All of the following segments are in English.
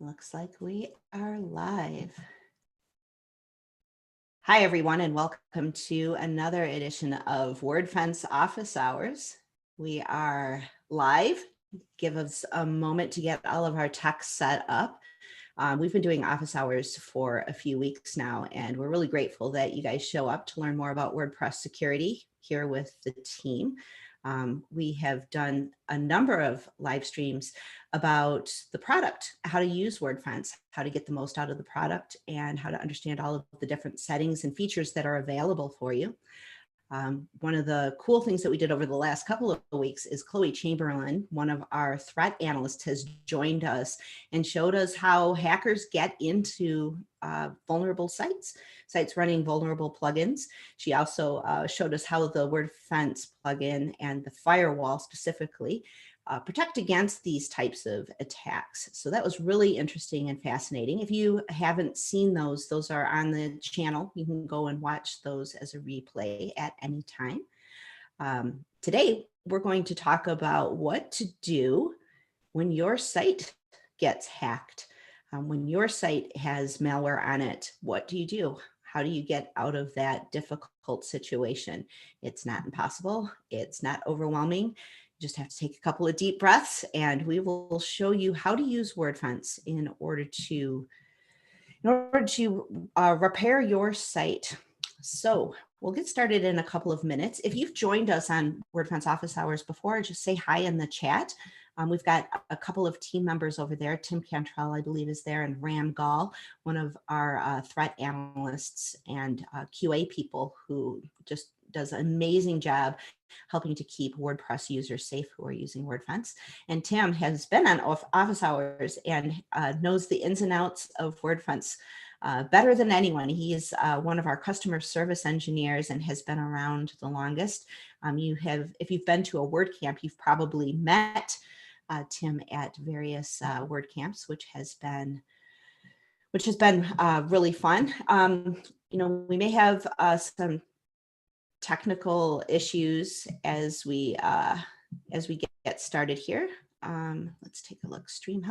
Looks like we are live. Hi, everyone, and welcome to another edition of Wordfence Office Hours. We are live. Give us a moment to get all of our tech set up. We've been doing office hours for a few weeks now, and we're really grateful that you guys show up to learn more about WordPress security here with the team. We have done a number of live streams about the product, how to use Wordfence, how to get the most out of the product, and how to understand all of the different settings and features that are available for you. One of the cool things that we did over the last couple of weeks is Khloe Chamberlain, one of our threat analysts, has joined us and showed us how hackers get into vulnerable sites running vulnerable plugins. She also showed us how the Wordfence plugin and the firewall specifically protect against these types of attacks. So that was really interesting and fascinating. If you haven't seen those are on the channel. You can go and watch those as a replay at any time. Today, we're going to talk about what to do when your site gets hacked. When your site has malware on it, what do you do? How do you get out of that difficult situation? It's not impossible. It's not overwhelming. You just have to take a couple of deep breaths, and we will show you how to use Wordfence in order to repair your site. So we'll get started in a couple of minutes. If you've joined us on Wordfence Office Hours before, just say hi in the chat. We've got a couple of team members over there. Tim Cantrell, I believe, is there, and Ram Gall, one of our threat analysts and QA people who just does an amazing job helping to keep WordPress users safe who are using Wordfence. And Tim has been on office hours and knows the ins and outs of Wordfence better than anyone. He's one of our customer service engineers and has been around the longest. If you've been to a WordCamp, you've probably met Tim at various WordCamps, which has been really fun. We may have some technical issues as we get started here. Let's take a look. Stream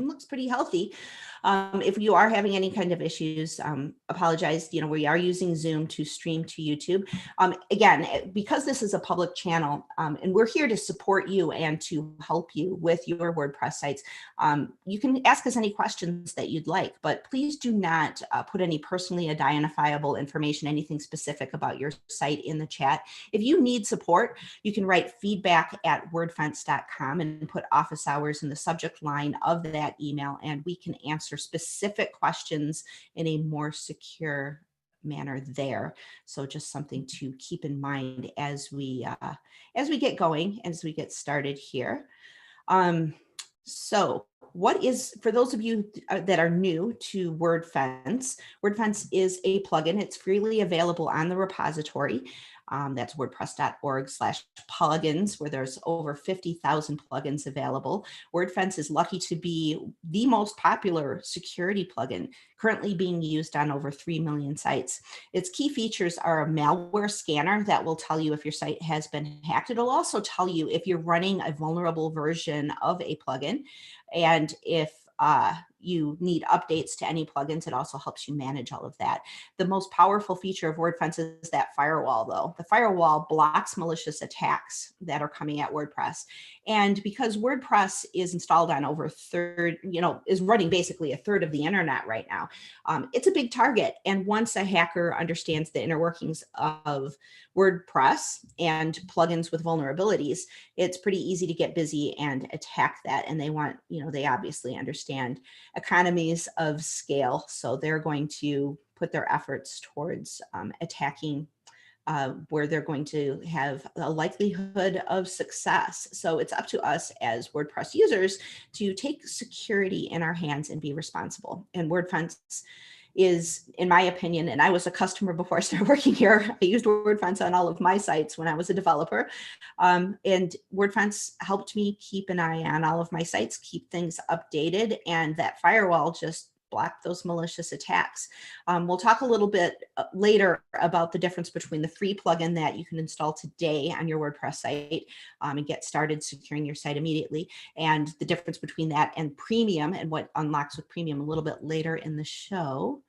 looks pretty healthy. If you are having any kind of issues, apologize. We are using Zoom to stream to YouTube. Again, because this is a public channel, and we're here to support you and to help you with your WordPress sites, you can ask us any questions that you'd like, but please do not put any personally identifiable information, anything specific about your site in the chat. If you need support, you can write feedback@wordfence.com and put office hours in the subject line of that email, and we can answer specific questions in a more secure manner there. So just something to keep in mind as we get going, as we get started here. So for those of you that are new to Wordfence, Wordfence is a plugin. It's freely available on the repository. That's wordpress.org/plugins, where there's over 50,000 plugins available. Wordfence is lucky to be the most popular security plugin, currently being used on over 3 million sites. Its key features are a malware scanner that will tell you if your site has been hacked. It'll also tell you if you're running a vulnerable version of a plugin, and if you need updates to any plugins, it also helps you manage all of that. The most powerful feature of Wordfence is that firewall, though. The firewall blocks malicious attacks that are coming at WordPress. And because WordPress is installed on over is running basically a third of the internet right now, it's a big target. And once a hacker understands the inner workings of WordPress and plugins with vulnerabilities, it's pretty easy to get busy and attack that. And they obviously understand economies of scale. So they're going to put their efforts towards attacking where they're going to have a likelihood of success. So it's up to us as WordPress users to take security in our hands and be responsible. And Wordfence is, in my opinion, and I was a customer before I started working here, I used Wordfence on all of my sites when I was a developer. And Wordfence helped me keep an eye on all of my sites, keep things updated. And that firewall just block those malicious attacks. We'll talk a little bit later about the difference between the free plugin that you can install today on your WordPress site and get started securing your site immediately, and the difference between that and Premium and what unlocks with Premium a little bit later in the show.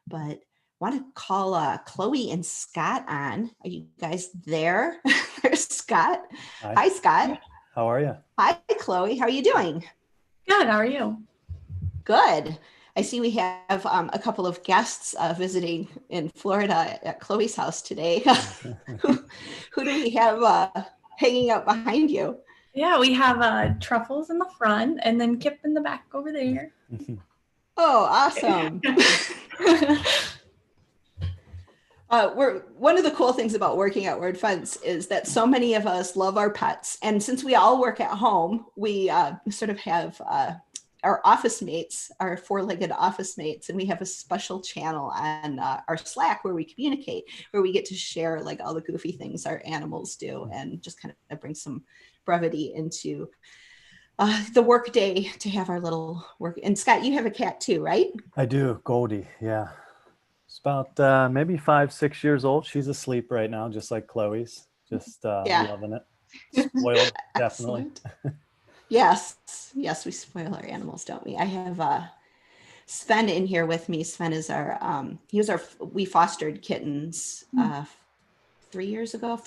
But want to call Khloe and Scott on. Are you guys there? There's Scott. Hi, Scott. How are you? Hi, Khloe. How are you doing? Good. How are you? Good. I see we have a couple of guests visiting in Florida at Khloe's house today. Who do we have hanging out behind you? Yeah, we have Truffles in the front and then Kip in the back over there. Oh, awesome. One of the cool things about working at Wordfence is that so many of us love our pets. And since we all work at home, we sort of have our office mates, our four-legged office mates, and we have a special channel on our Slack where we communicate, where we get to share like all the goofy things our animals do and just kind of bring some brevity into the work day to have our little work. And Scott, you have a cat too, right? I do. Goldie. Yeah. It's about maybe 5-6 years old. She's asleep right now, just like Khloe's. Just loving it. Spoiled, definitely. Yes, we spoil our animals, don't we? I have Sven in here with me. Sven is we fostered kittens 4 years ago.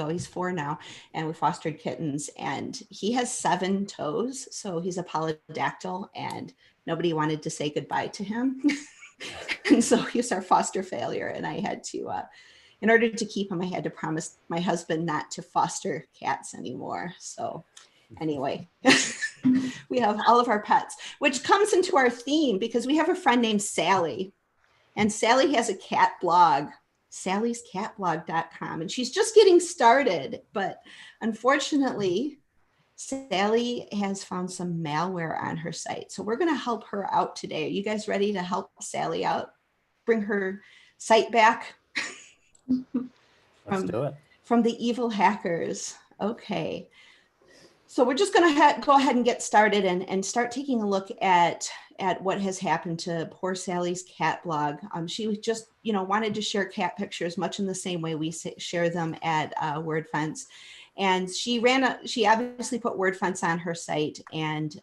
He's 4 now, and we fostered kittens, and he has 7 toes, so he's a polydactyl, and nobody wanted to say goodbye to him. And so he was our foster failure, and I had to, in order to keep him, I had to promise my husband not to foster cats anymore. So anyway, we have all of our pets, which comes into our theme because we have a friend named Sally, and Sally has a cat blog, sallyscatblog.com, and she's just getting started. But unfortunately, Sally has found some malware on her site. So we're going to help her out today. Are you guys ready to help Sally out? Bring her site back? Let's do it. From the evil hackers. Okay. So we're just going to go ahead and get started and start taking a look at what has happened to poor Sally's cat blog. She just, wanted to share cat pictures much in the same way we share them at Wordfence. And she obviously put Wordfence on her site, and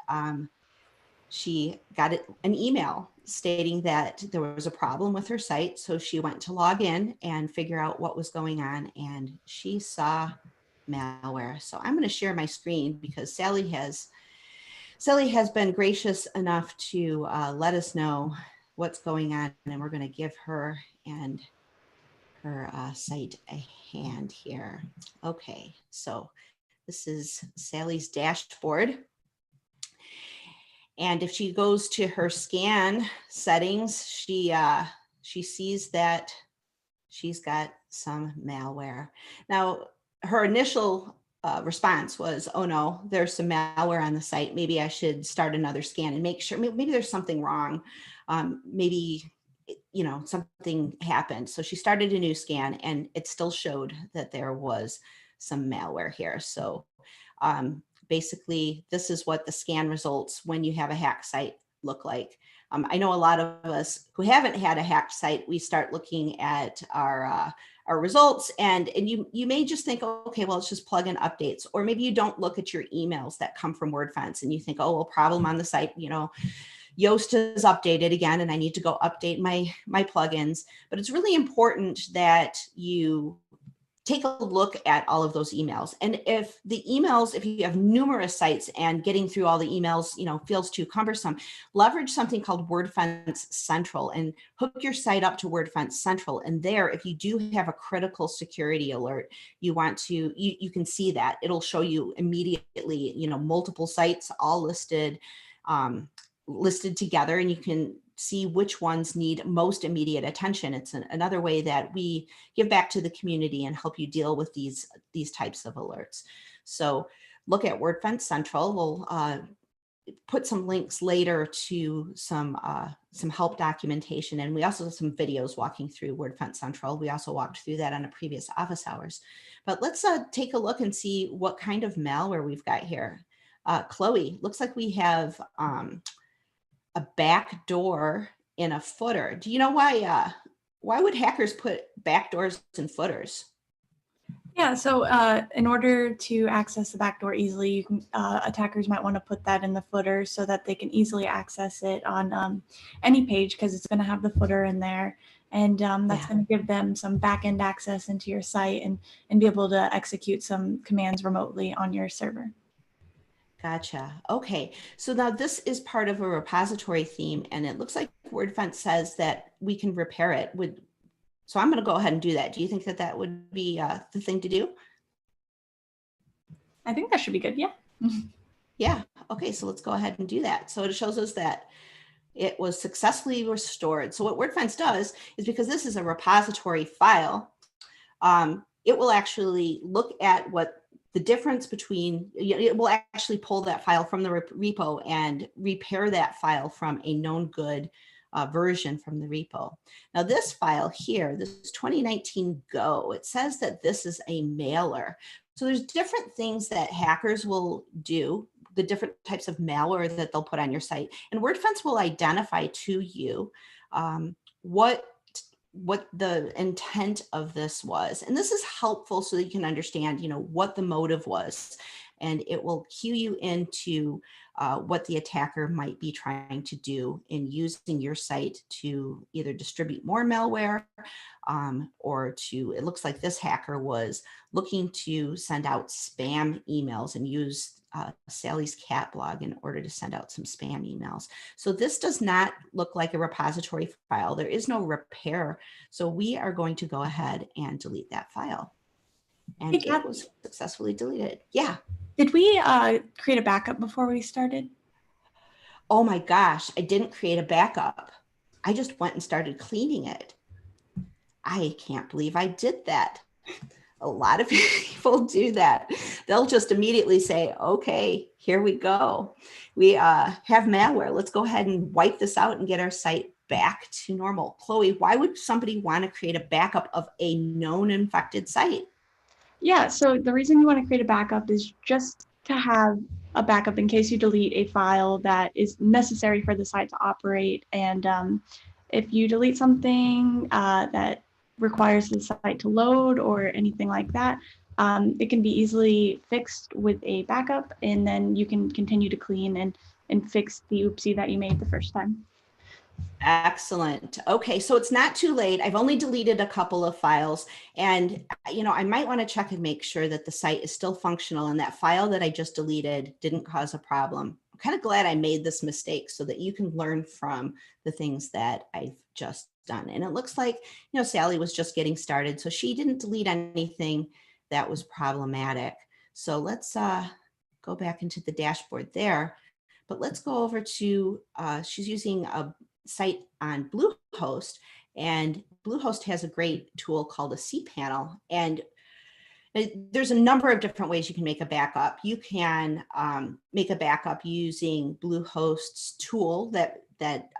she got an email stating that there was a problem with her site. So she went to log in and figure out what was going on, and she saw malware. So I'm going to share my screen because Sally has been gracious enough to let us know what's going on, and we're going to give her and her site a hand here. Okay, so this is Sally's dashboard. And if she goes to her scan settings, she sees that she's got some malware. Now, her initial response was, oh no, there's some malware on the site. Maybe I should start another scan and make sure, maybe there's something wrong. Maybe something happened. So she started a new scan, and it still showed that there was some malware here. So basically, this is what the scan results when you have a hacked site look like. I know a lot of us who haven't had a hacked site, we start looking at our results, and you may just think, okay, well, it's just plugin updates, or maybe you don't look at your emails that come from Wordfence, and you think, oh, well, problem on the site, Yoast is updated again, and I need to go update my plugins. But it's really important that you take a look at all of those emails. And if you have numerous sites and getting through all the emails, feels too cumbersome, leverage something called Wordfence Central and hook your site up to Wordfence Central. And there, if you do have a critical security alert, you can see that. It'll show you immediately, multiple sites all listed together, and you can see which ones need most immediate attention. It's another way that we give back to the community and help you deal with these types of alerts. So look at Wordfence Central. We'll put some links later to some help documentation, and we also have some videos walking through Wordfence Central. We also walked through that on a previous office hours. But let's take a look and see what kind of malware we've got here. Khloe, looks like we have a backdoor in a footer. Do you know why would hackers put backdoors in footers? Yeah, so in order to access the backdoor easily, you can, attackers might want to put that in the footer so that they can easily access it on any page, because it's going to have the footer in there. And that's going to give them some back-end access into your site and be able to execute some commands remotely on your server. Gotcha. Okay. So now this is part of a repository theme, and it looks like Wordfence says that we can repair it. So I'm going to go ahead and do that. Do you think that that would be the thing to do? I think that should be good. Yeah. Yeah. Okay. So let's go ahead and do that. So it shows us that it was successfully restored. So what Wordfence does is, because this is a repository file, it will actually look at what the difference between, it will actually pull that file from the repo and repair that file from a known good version from the repo. Now this file here, this 2019 Go, it says that this is a mailer. So there's different things that hackers will do, the different types of malware that they'll put on your site. And Wordfence will identify to you what the intent of this was. And this is helpful so that you can understand, what the motive was. And it will cue you into what the attacker might be trying to do in using your site to either distribute more malware or to, it looks like this hacker was looking to send out spam emails and use Sally's cat blog in order to send out some spam emails. So this does not look like a repository file. There is no repair. So we are going to go ahead and delete that file. And it was successfully deleted. Yeah. Did we create a backup before we started? Oh my gosh, I didn't create a backup. I just went and started cleaning it. I can't believe I did that. A lot of people do that. They'll just immediately say, okay, here we go. We have malware. Let's go ahead and wipe this out and get our site back to normal. Khloe, why would somebody want to create a backup of a known infected site? Yeah, so the reason you want to create a backup is just to have a backup in case you delete a file that is necessary for the site to operate. And if you delete something that requires the site to load or anything like that, it can be easily fixed with a backup, and then you can continue to clean and fix the oopsie that you made the first time. Excellent. Okay, so it's not too late. I've only deleted a couple of files, and I might want to check and make sure that the site is still functional and that file that I just deleted didn't cause a problem. I'm kind of glad I made this mistake so that you can learn from the things that I've just done. And it looks like, Sally was just getting started, so she didn't delete anything that was problematic. So let's go back into the dashboard there, but let's go over to, she's using a site on Bluehost, and Bluehost has a great tool called a cPanel, and there's a number of different ways you can make a backup. You can make a backup using Bluehost's tool that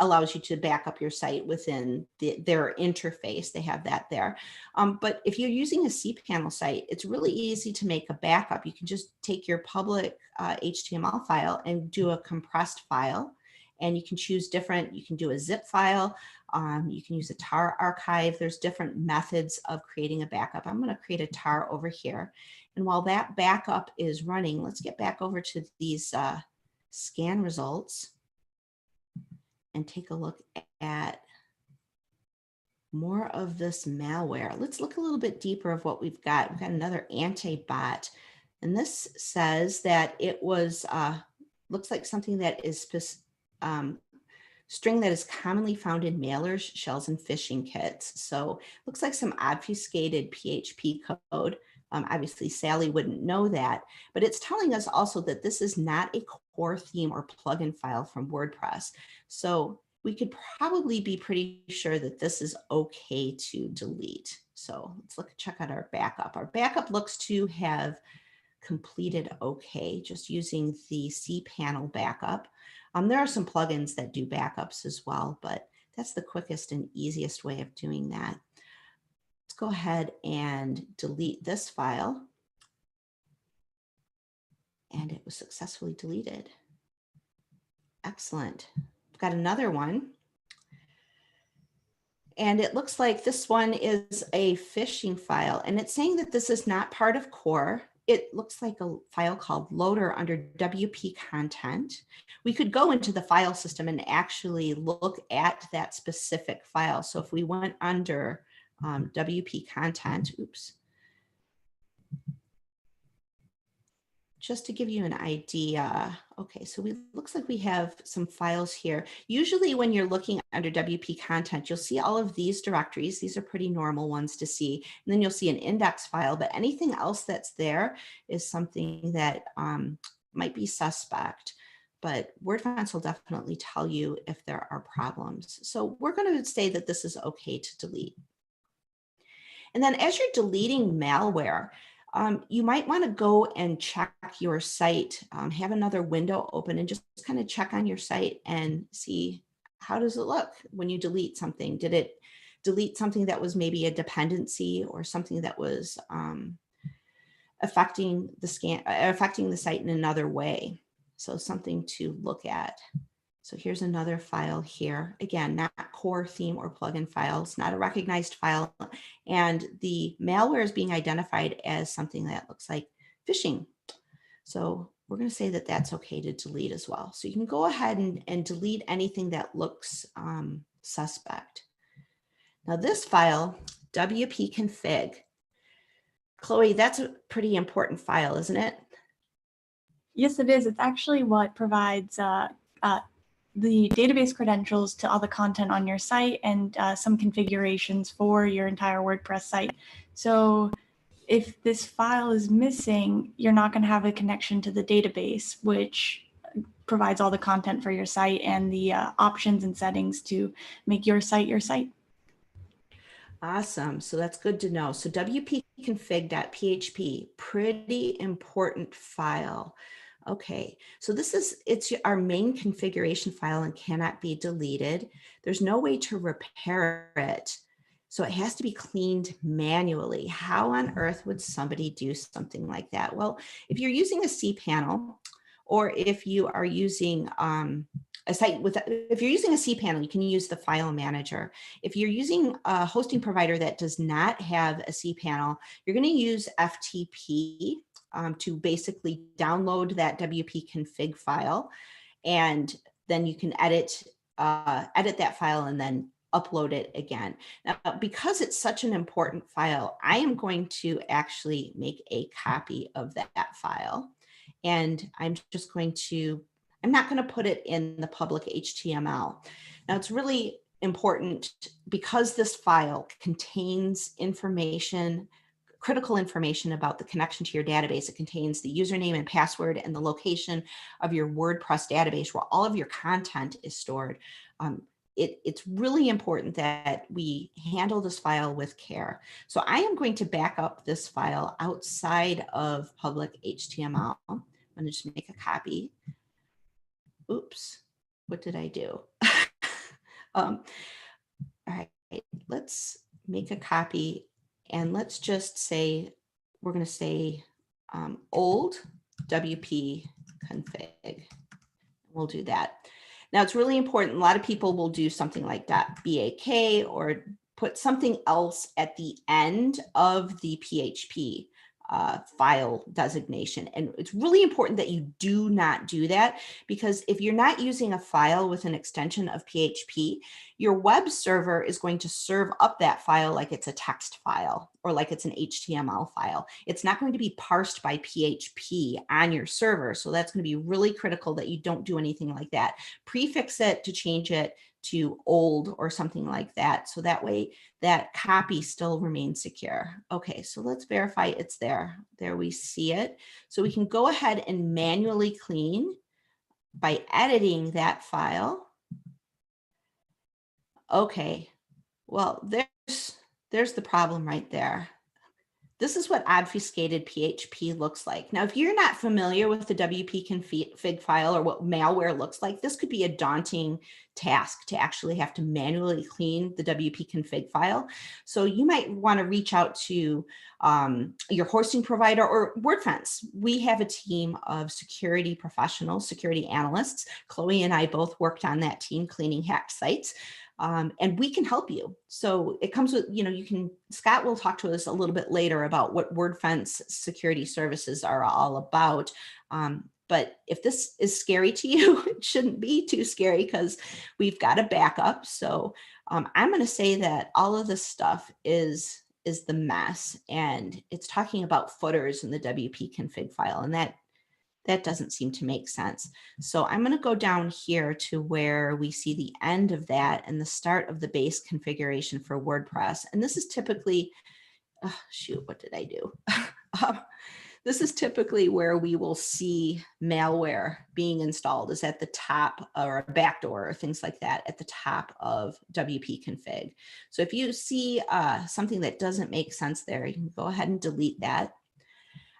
allows you to back up your site within their interface. They have that there. But if you're using a cPanel site, it's really easy to make a backup. You can just take your public HTML file and do a compressed file. And you can choose different, you can do a zip file, you can use a tar archive. There's different methods of creating a backup. I'm going to create a tar over here. And while that backup is running, let's get back over to these scan results and take a look at more of this malware. Let's look a little bit deeper of what we've got. We've got another anti-bot. And this says that it was, looks like something that is string that is commonly found in mailers, shells, and phishing kits. So looks like some obfuscated PHP code. Obviously, Sally wouldn't know that, but it's telling us also that this is not a core theme or plugin file from WordPress. So we could probably be pretty sure that this is okay to delete. So let's check out our backup. Our backup looks to have completed okay, just using the cPanel backup. There are some plugins that do backups as well, but that's the quickest and easiest way of doing that. Let's go ahead and delete this file. And it was successfully deleted. Excellent. I've got another one. And it looks like this one is a phishing file, and it's saying that this is not part of core. It looks like a file called loader under WP content. We could go into the file system and actually look at that specific file. So if we went under WP content, oops, just to give you an idea. Okay, so looks like we have some files here. Usually when you're looking under WP content, you'll see all of these directories. These are pretty normal ones to see. And then you'll see an index file, but anything else that's there is something that might be suspect. But Wordfence will definitely tell you if there are problems. So we're going to say that this is okay to delete. And then as you're deleting malware, you might want to go and check your site, have another window open and just kind of check on your site and see how does it look when you delete something. Did it delete something that was maybe a dependency or something that was affecting the site in another way? So something to look at. So here's another file here. Again, not core theme or plugin files, not a recognized file. And the malware is being identified as something that looks like phishing. So we're going to say that that's okay to delete as well. So you can go ahead and delete anything that looks suspect. Now this file, WP config. Khloe, that's a pretty important file, isn't it? Yes, it is. It's actually what provides the database credentials to all the content on your site and some configurations for your entire WordPress site. So if this file is missing, you're not going to have a connection to the database, which provides all the content for your site and the options and settings to make your site your site. Awesome. So that's good to know. So wp-config.php, pretty important file. Okay, so it's our main configuration file and cannot be deleted. There's no way to repair it. So it has to be cleaned manually. How on earth would somebody do something like that? Well, if you're using a cPanel, or if you are using if you're using a cPanel, you can use the file manager. If you're using a hosting provider that does not have a cPanel, you're going to use FTP to basically download that WP config file, and then you can edit that file and then upload it again. Now, because it's such an important file, I am going to actually make a copy of that file, and I'm not going to put it in the public HTML. Now, it's really important because this file contains information, critical information about the connection to your database. It contains the username and password and the location of your WordPress database where all of your content is stored. It's really important that we handle this file with care. So I am going to back up this file outside of public HTML. I'm going to just make a copy. Oops, what did I do? All right, let's make a copy. And let's just say, we're going to say old WP config. We'll do that. Now it's really important. A lot of people will do something like .bak or put something else at the end of the PHP file designation. And it's really important that you do not do that, because if you're not using a file with an extension of PHP, your web server is going to serve up that file like it's a text file or like it's an HTML file. It's not going to be parsed by PHP on your server. So that's going to be really critical that you don't do anything like that. Prefix it to change it to old or something like that. So that way that copy still remains secure. Okay, so let's verify it's there. There we see it. So we can go ahead and manually clean by editing that file. Okay, well, there's the problem right there. this is what obfuscated PHP looks like. Now, if you're not familiar with the WP config file or what malware looks like, this could be a daunting task to actually have to manually clean the WP config file. So you might want to reach out to your hosting provider or Wordfence. We have a team of security professionals, security analysts. Khloe and I both worked on that team cleaning hacked sites. And we can help you. So it comes with, Scott will talk to us a little bit later about what Wordfence security services are all about. But if this is scary to you, it shouldn't be too scary because we've got a backup. So I'm going to say that all of this stuff is the mess, and it's talking about footers in the WP config file, and that doesn't seem to make sense. So I'm going to go down here to where we see the end of that and the start of the base configuration for WordPress. And this is typically, oh, shoot, what did I do? This is typically where we will see malware being installed, is at the top, or a backdoor or things like that at the top of WP config. So if you see something that doesn't make sense there, you can go ahead and delete that.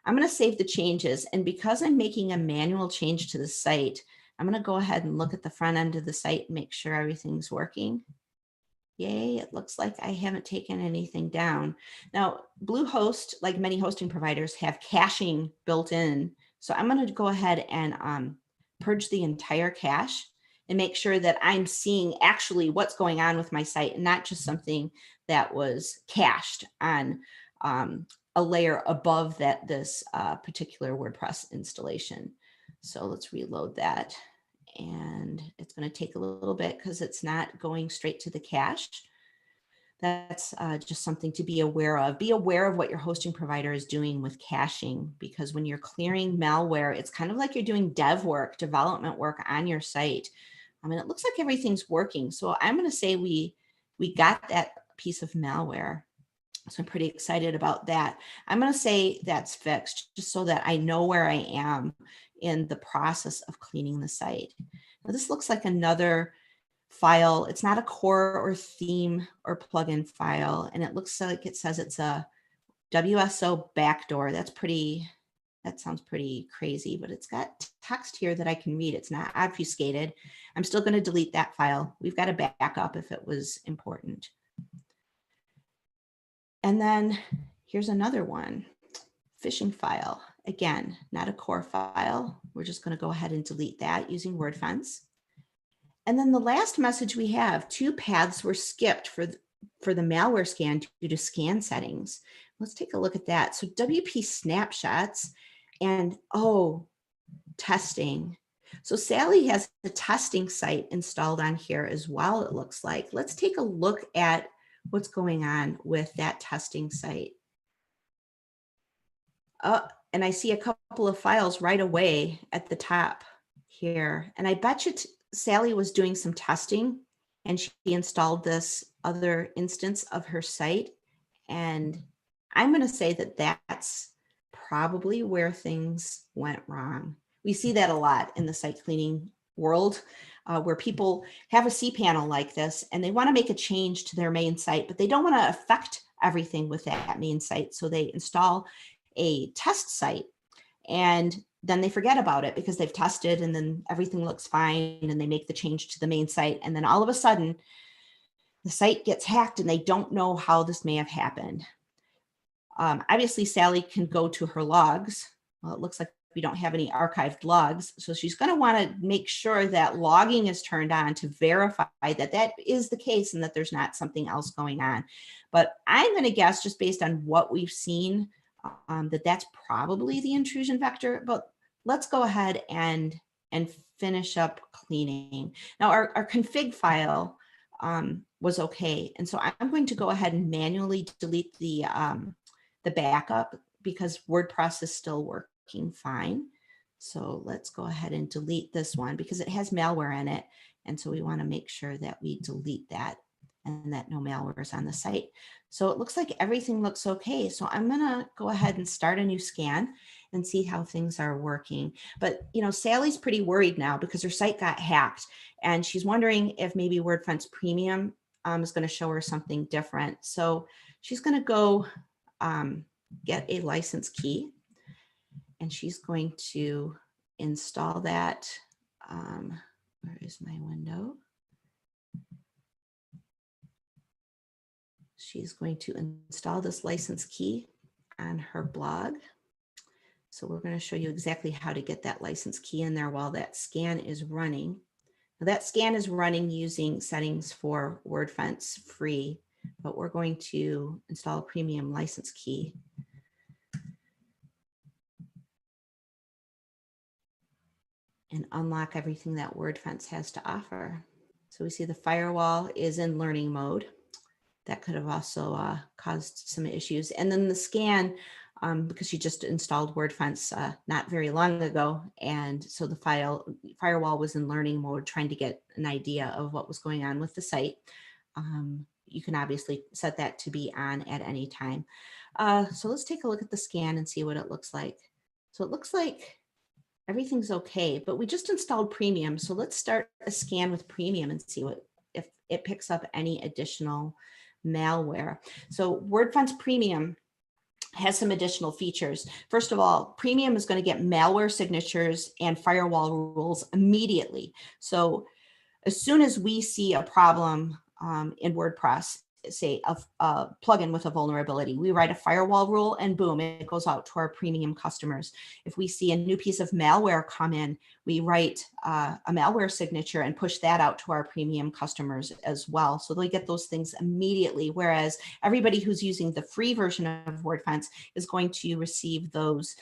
I'm going to save the changes. And because I'm making a manual change to the site, I'm going to go ahead and look at the front end of the site and make sure everything's working. Yay, it looks like I haven't taken anything down. Now, Bluehost, like many hosting providers, have caching built in. So I'm going to go ahead and purge the entire cache and make sure that I'm seeing actually what's going on with my site, and not just something that was cached on a layer above this particular WordPress installation. So let's reload that. And it's going to take a little bit because it's not going straight to the cache. That's just something to be aware of. Be aware of what your hosting provider is doing with caching, because when you're clearing malware, it's kind of like you're doing dev work, development work on your site. I mean, it looks like everything's working. So I'm going to say we got that piece of malware. So I'm pretty excited about that. I'm going to say that's fixed, just so that I know where I am in the process of cleaning the site. Now, this looks like another file. It's not a core or theme or plugin file. And it looks like it says it's a WSO backdoor. That sounds pretty crazy, but it's got text here that I can read. It's not obfuscated. I'm still going to delete that file. We've got a backup if it was important. And then here's another one, phishing file. Again, not a core file. We're just going to go ahead and delete that using Wordfence. And then the last message we have, 2 paths were skipped for the malware scan due to scan settings. Let's take a look at that. So WP snapshots and, testing. So Sally has the testing site installed on here as well, it looks like. Let's take a look at what's going on with that testing site. And I see a couple of files right away at the top here. And I bet you Sally was doing some testing and she installed this other instance of her site. And I'm going to say that that's probably where things went wrong. We see that a lot in the site cleaning world, where people have a cPanel like this and they want to make a change to their main site, but they don't want to affect everything with that main site. So they install a test site and then they forget about it because they've tested and then everything looks fine and they make the change to the main site. And then all of a sudden the site gets hacked and they don't know how this may have happened. Obviously, Sally can go to her logs. Well, it looks like we don't have any archived logs. So she's going to want to make sure that logging is turned on to verify that that is the case and that there's not something else going on. But I'm going to guess, just based on what we've seen, that that's probably the intrusion vector. But let's go ahead and finish up cleaning. Now, our config file was okay. And so I'm going to go ahead and manually delete the backup because WordPress is still working fine. So let's go ahead and delete this one because it has malware in it. And so we want to make sure that we delete that and that no malware is on the site. So it looks like everything looks okay. So I'm going to go ahead and start a new scan and see how things are working. But, Sally's pretty worried now because her site got hacked and she's wondering if maybe Wordfence Premium is going to show her something different. So she's going to go get a license key, and she's going to install that. Where is my window? She's going to install this license key on her blog. So we're going to show you exactly how to get that license key in there while that scan is running. Now that scan is running using settings for Wordfence free, but we're going to install a premium license key. And unlock everything that Wordfence has to offer. So we see the firewall is in learning mode. That could have also caused some issues. And then the scan, because you just installed Wordfence not very long ago. And so the firewall was in learning mode, trying to get an idea of what was going on with the site. You can obviously set that to be on at any time. So let's take a look at the scan and see what it looks like. So it looks like everything's okay, but we just installed Premium. So let's start a scan with Premium and see if it picks up any additional malware. So Wordfence Premium has some additional features. First of all, Premium is going to get malware signatures and firewall rules immediately. So as soon as we see a problem in WordPress, say a plugin with a vulnerability, we write a firewall rule and boom, it goes out to our premium customers. If we see a new piece of malware come in, we write a malware signature and push that out to our premium customers as well. So they get those things immediately, whereas everybody who's using the free version of Wordfence is going to receive those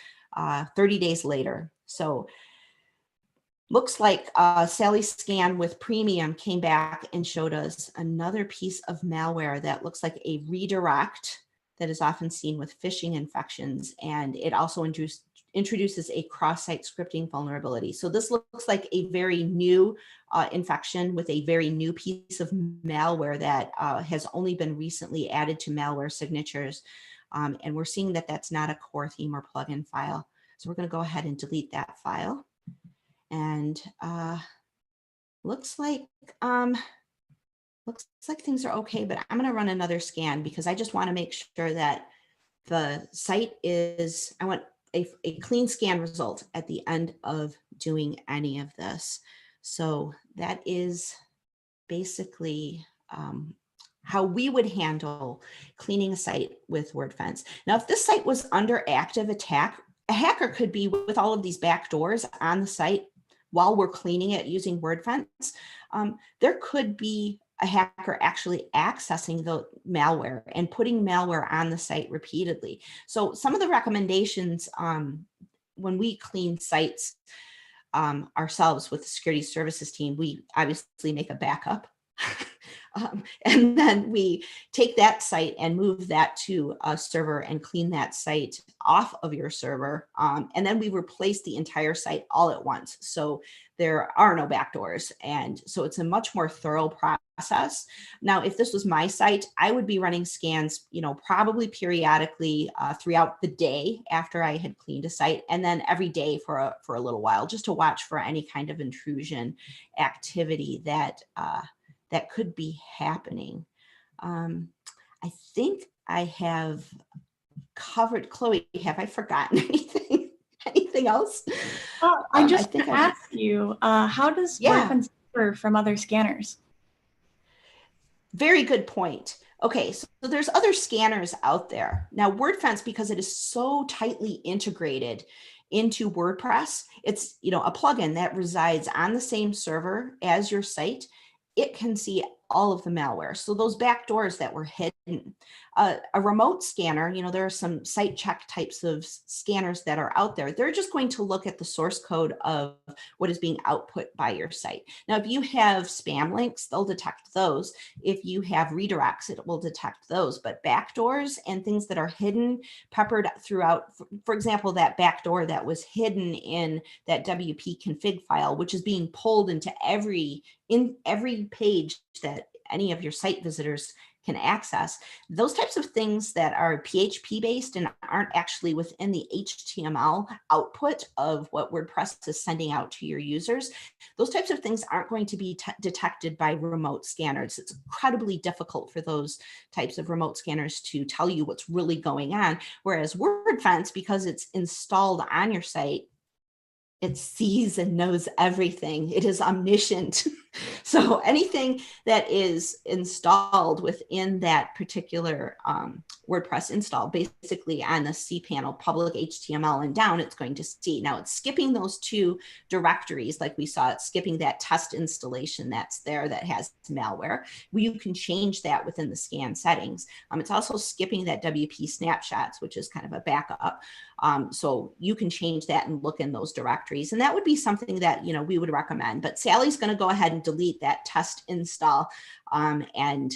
30 days later. So looks like Sally's scan with Premium came back and showed us another piece of malware that looks like a redirect that is often seen with phishing infections. And it also introduces a cross-site scripting vulnerability. So this looks like a very new infection with a very new piece of malware that has only been recently added to malware signatures. And we're seeing that that's not a core theme or plugin file. So we're going to go ahead and delete that file. And looks like things are okay, but I'm going to run another scan because I just want to make sure that the site is, I want a clean scan result at the end of doing any of this. So that is basically how we would handle cleaning a site with Wordfence. Now, if this site was under active attack, a hacker could be with all of these backdoors on the site while we're cleaning it using Wordfence. There could be a hacker actually accessing the malware and putting malware on the site repeatedly. So some of the recommendations when we clean sites ourselves with the security services team, we obviously make a backup. And then we take that site and move that to a server and clean that site off of your server. And then we replace the entire site all at once. So there are no backdoors. And so it's a much more thorough process. Now, if this was my site, I would be running scans, probably periodically throughout the day after I had cleaned a site, and then every day for a little while, just to watch for any kind of intrusion activity that could be happening. I think I have covered. Khloe, have I forgotten anything? Anything else? I just want to ask you, how does Wordfence differ from other scanners? Very good point. Okay, so there's other scanners out there. Now, Wordfence, because it is so tightly integrated into WordPress, it's a plugin that resides on the same server as your site. It can see all of the malware. So those backdoors that were hidden, a remote scanner, there are some site check types of scanners that are out there. They're just going to look at the source code of what is being output by your site. Now, if you have spam links, they'll detect those. If you have redirects, it will detect those. But backdoors and things that are hidden, peppered throughout, for example, that backdoor that was hidden in that WP config file, which is being pulled into every page that any of your site visitors can access. Those types of things that are PHP based and aren't actually within the HTML output of what WordPress is sending out to your users, those types of things aren't going to be detected by remote scanners. It's incredibly difficult for those types of remote scanners to tell you what's really going on. Whereas Wordfence, because it's installed on your site, it sees and knows everything. It is omniscient. So anything that is installed within that particular WordPress install, basically on the cPanel, public HTML and down, it's going to see. Now it's skipping those two directories, like we saw, it's skipping that test installation that's there that has malware. You can change that within the scan settings. It's also skipping that WP snapshots, which is kind of a backup. So you can change that and look in those directories. And that would be something that, you know, we would recommend. But Sally's going to go ahead and delete that test install and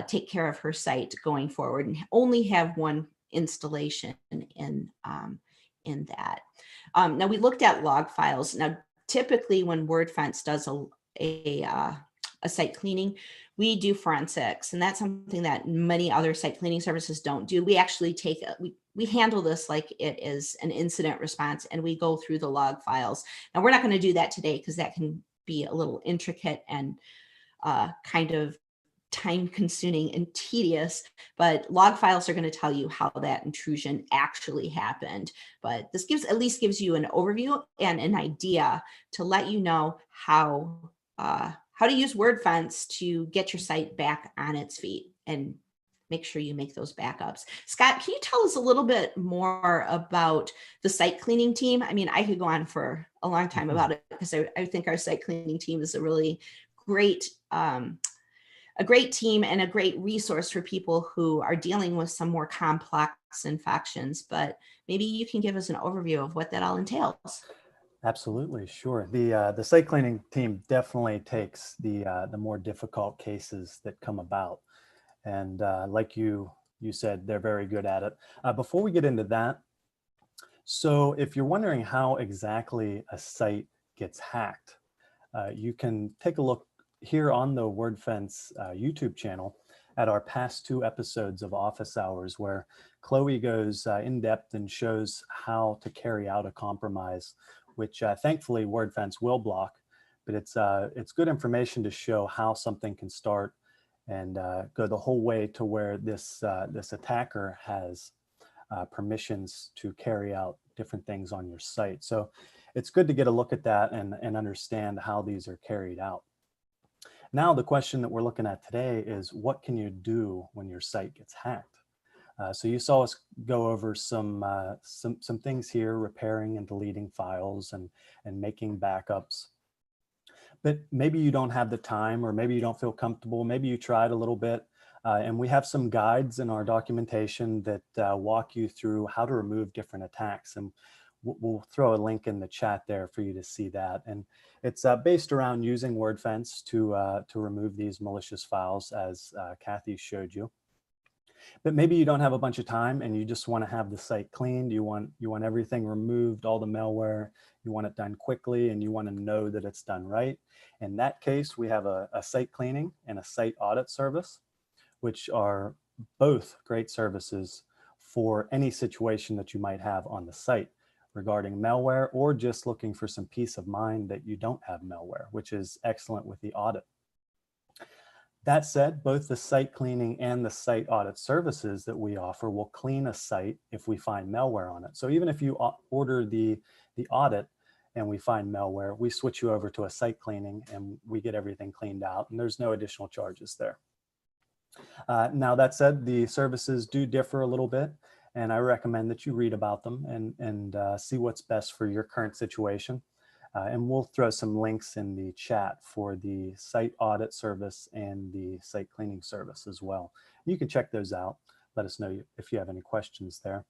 take care of her site going forward and only have one installation in that. Now we looked at log files. Now, typically when Wordfence does a site cleaning, we do forensics, and that's something that many other site cleaning services don't do. We actually take we handle this like it is an incident response, and we go through the log files. Now we're not going to do that today because that can be a little intricate and kind of time consuming and tedious, but log files are going to tell you how that intrusion actually happened. But this at least gives you an overview and an idea to let you know how to use Wordfence to get your site back on its feet and make sure you make those backups. Scott, can you tell us a little bit more about the site cleaning team? I mean, I could go on for a long time about it because I think our site cleaning team is a really great team and a great resource for people who are dealing with some more complex infections. But maybe you can give us an overview of what that all entails. Absolutely, sure. The site cleaning team definitely takes the more difficult cases that come about, and like you said, they're very good at it. Before we get into that, so if you're wondering how exactly a site gets hacked, you can take a look here on the Wordfence YouTube channel at our past 2 episodes of Office Hours, where Khloe goes in depth and shows how to carry out a compromise, which thankfully Wordfence will block, but it's good information to show how something can start and go the whole way to where this attacker has permissions to carry out different things on your site. So it's good to get a look at that and understand how these are carried out. Now the question that we're looking at today is, what can you do when your site gets hacked? So you saw us go over some things here, repairing and deleting files and making backups. But maybe you don't have the time, or maybe you don't feel comfortable. Maybe you tried a little bit, and we have some guides in our documentation that walk you through how to remove different attacks. And we'll throw a link in the chat there for you to see that. And it's based around using Wordfence to remove these malicious files, as Kathy showed you. But maybe you don't have a bunch of time and you just want to have the site cleaned. You want everything removed, all the malware. You want it done quickly, and you want to know that it's done right. In that case, we have a site cleaning and a site audit service, which are both great services for any situation that you might have on the site regarding malware, or just looking for some peace of mind that you don't have malware, which is excellent with the audit. That said, both the site cleaning and the site audit services that we offer will clean a site if we find malware on it. So even if you order the audit and we find malware, we switch you over to a site cleaning and we get everything cleaned out, and there's no additional charges there. Now that said, the services do differ a little bit, and I recommend that you read about them and see what's best for your current situation. And we'll throw some links in the chat for the site audit service and the site cleaning service as well. You can check those out. Let us know if you have any questions there.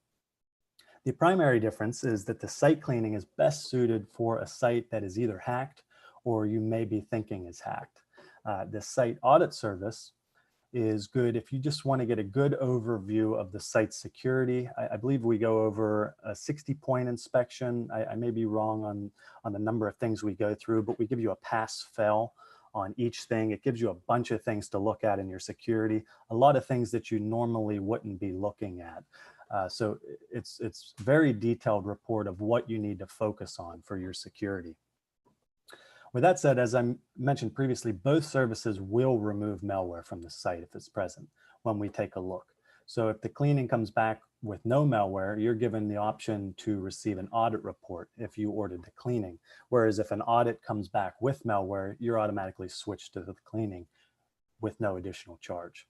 The primary difference is that the site cleaning is best suited for a site that is either hacked or you may be thinking is hacked. The site audit service is good if you just want to get a good overview of the site security. I believe we go over a 60-point inspection. I may be wrong on the number of things we go through, but we give you a pass-fail on each thing. It gives you a bunch of things to look at in your security, a lot of things that you normally wouldn't be looking at. So it's very detailed report of what you need to focus on for your security. With that said, as I mentioned previously, both services will remove malware from the site if it's present when we take a look. So if the cleaning comes back with no malware, you're given the option to receive an audit report if you ordered the cleaning. Whereas if an audit comes back with malware, you're automatically switched to the cleaning with no additional charge.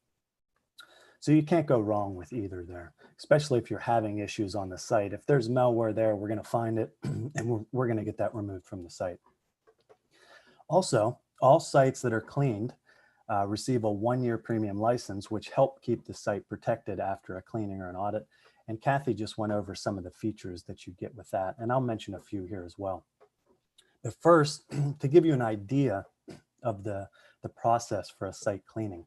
So you can't go wrong with either there, especially if you're having issues on the site. If there's malware there, we're going to find it and we're going to get that removed from the site. Also, all sites that are cleaned receive a 1-year premium license, which help keep the site protected after a cleaning or an audit. And Kathy just went over some of the features that you get with that, and I'll mention a few here as well. But first, to give you an idea of the process for a site cleaning.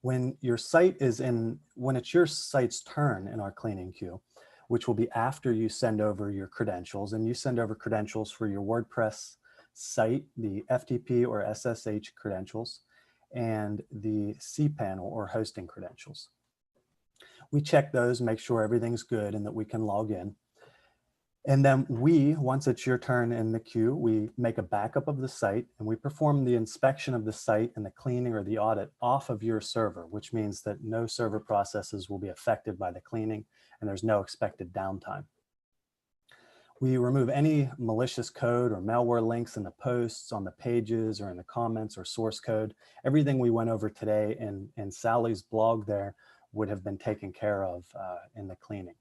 When your site is when it's your site's turn in our cleaning queue, which will be after you send over your credentials, and you send over credentials for your WordPress site, the FTP or SSH credentials, and the cPanel or hosting credentials. We check those, make sure everything's good and that we can log in. And then once it's your turn in the queue, we make a backup of the site and we perform the inspection of the site and the cleaning or the audit off of your server, which means that no server processes will be affected by the cleaning and there's no expected downtime. We remove any malicious code or malware links in the posts, on the pages, or in the comments or source code. Everything we went over today in Sally's blog there would have been taken care of in the cleaning.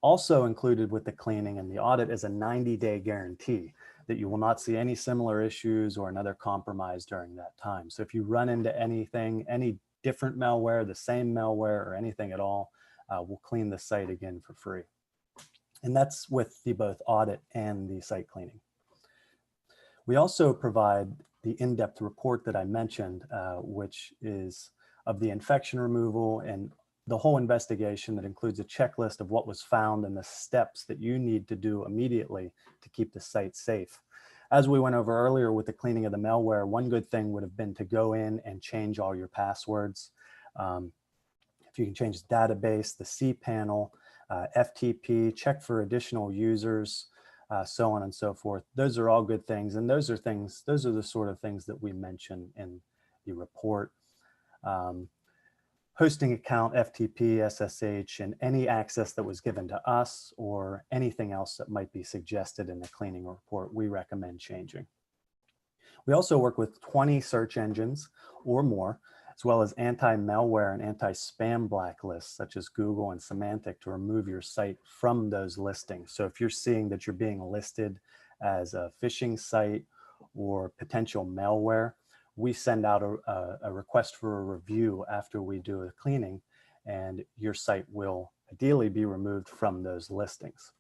Also included with the cleaning and the audit is a 90-day guarantee that you will not see any similar issues or another compromise during that time. So if you run into anything, any different malware, the same malware, or anything at all, we'll clean the site again for free. And that's with the both audit and the site cleaning. We also provide the in-depth report that I mentioned, which is of the infection removal and the whole investigation that includes a checklist of what was found and the steps that you need to do immediately to keep the site safe. As we went over earlier with the cleaning of the malware, one good thing would have been to go in and change all your passwords. If you can change the database, the cPanel, FTP, check for additional users, so on and so forth. Those are all good things. And those are the sort of things that we mention in the report. Hosting account, FTP, SSH, and any access that was given to us or anything else that might be suggested in the cleaning report, we recommend changing. We also work with 20 search engines or more, as well as anti-malware and anti-spam blacklists such as Google and Symantec to remove your site from those listings. So if you're seeing that you're being listed as a phishing site or potential malware, we send out a request for a review after we do a cleaning, and your site will ideally be removed from those listings.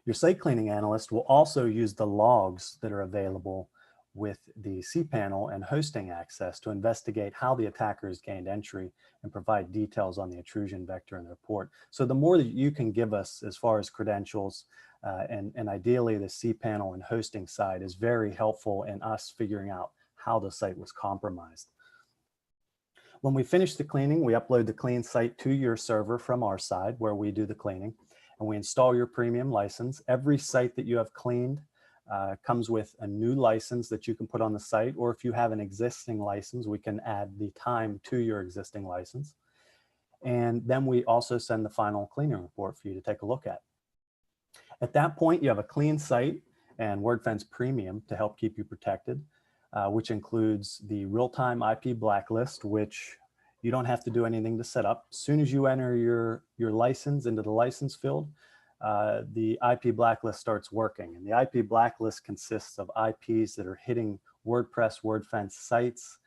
Your site cleaning analyst will also use the logs that are available with the cPanel and hosting access to investigate how the attackers gained entry and provide details on the intrusion vector in the report. So the more that you can give us as far as credentials, and ideally the cPanel and hosting side is very helpful in us figuring out how the site was compromised. When we finish the cleaning, we upload the clean site to your server from our side where we do the cleaning, and we install your premium license. Every site that you have cleaned comes with a new license that you can put on the site, or if you have an existing license, we can add the time to your existing license. And then we also send the final cleaning report for you to take a look at. At that point, you have a clean site and Wordfence Premium to help keep you protected, which includes the real-time IP blacklist, which you don't have to do anything to set up. As soon as you enter your license into the license field, the IP blacklist starts working. And the IP blacklist consists of IPs that are hitting WordPress, Wordfence sites